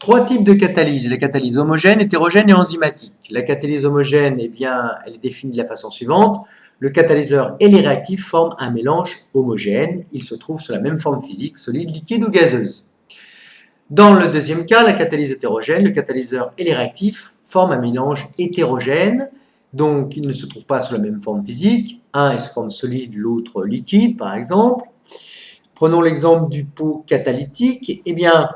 Trois types de catalyse, la catalyse homogène, hétérogène et enzymatique. La catalyse homogène, eh bien, elle est définie de la façon suivante. Le catalyseur et les réactifs forment un mélange homogène. Ils se trouvent sous la même forme physique, solide, liquide ou gazeuse. Dans le deuxième cas, la catalyse hétérogène, le catalyseur et les réactifs forment un mélange hétérogène. Donc, ils ne se trouvent pas sous la même forme physique. Un est sous forme solide, l'autre liquide, par exemple. Prenons l'exemple du pot catalytique. Eh bien,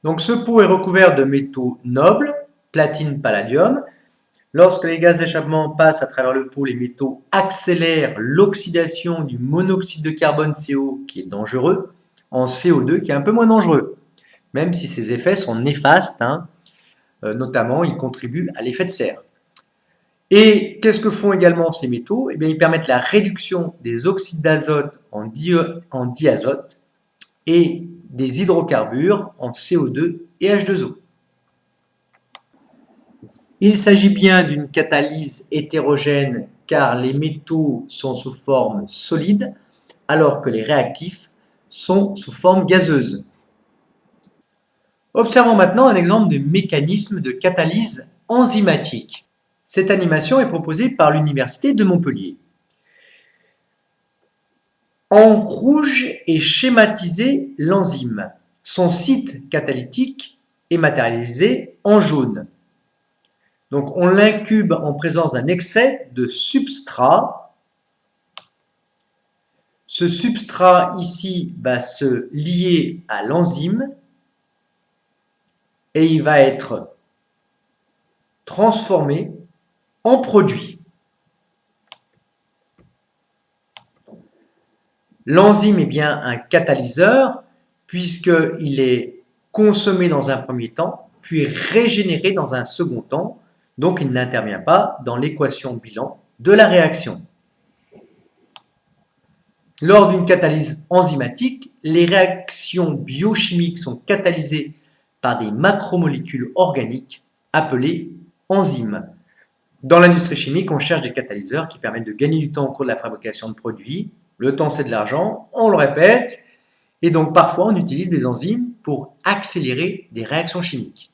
donc ce pot est recouvert de métaux nobles, platine, palladium. Lorsque les gaz d'échappement passent à travers le pot, les métaux accélèrent l'oxydation du monoxyde de carbone CO, qui est dangereux, en CO2, qui est un peu moins dangereux, même si ces effets sont néfastes, notamment ils contribuent à l'effet de serre. Et qu'est-ce que font également ces métaux? Eh bien, ils permettent la réduction des oxydes d'azote en diazote et des hydrocarbures en CO2 et H2O. Il s'agit bien d'une catalyse hétérogène car les métaux sont sous forme solide alors que les réactifs sont sous forme gazeuse. Observons maintenant un exemple de mécanisme de catalyse enzymatique. Cette animation est proposée par l'Université de Montpellier. En rouge est schématisé l'enzyme. Son site catalytique est matérialisé en jaune. Donc on l'incube en présence d'un excès de substrat. Ce substrat ici va se lier à l'enzyme et il va être transformé en produit. L'enzyme est bien un catalyseur puisqu'il est consommé dans un premier temps, puis régénéré dans un second temps, donc il n'intervient pas dans l'équation bilan de la réaction. Lors d'une catalyse enzymatique, les réactions biochimiques sont catalysées par des macromolécules organiques appelées enzymes. Dans l'industrie chimique, on cherche des catalyseurs qui permettent de gagner du temps au cours de la fabrication de produits. Le temps, c'est de l'argent, on le répète. Et donc, parfois, on utilise des enzymes pour accélérer des réactions chimiques.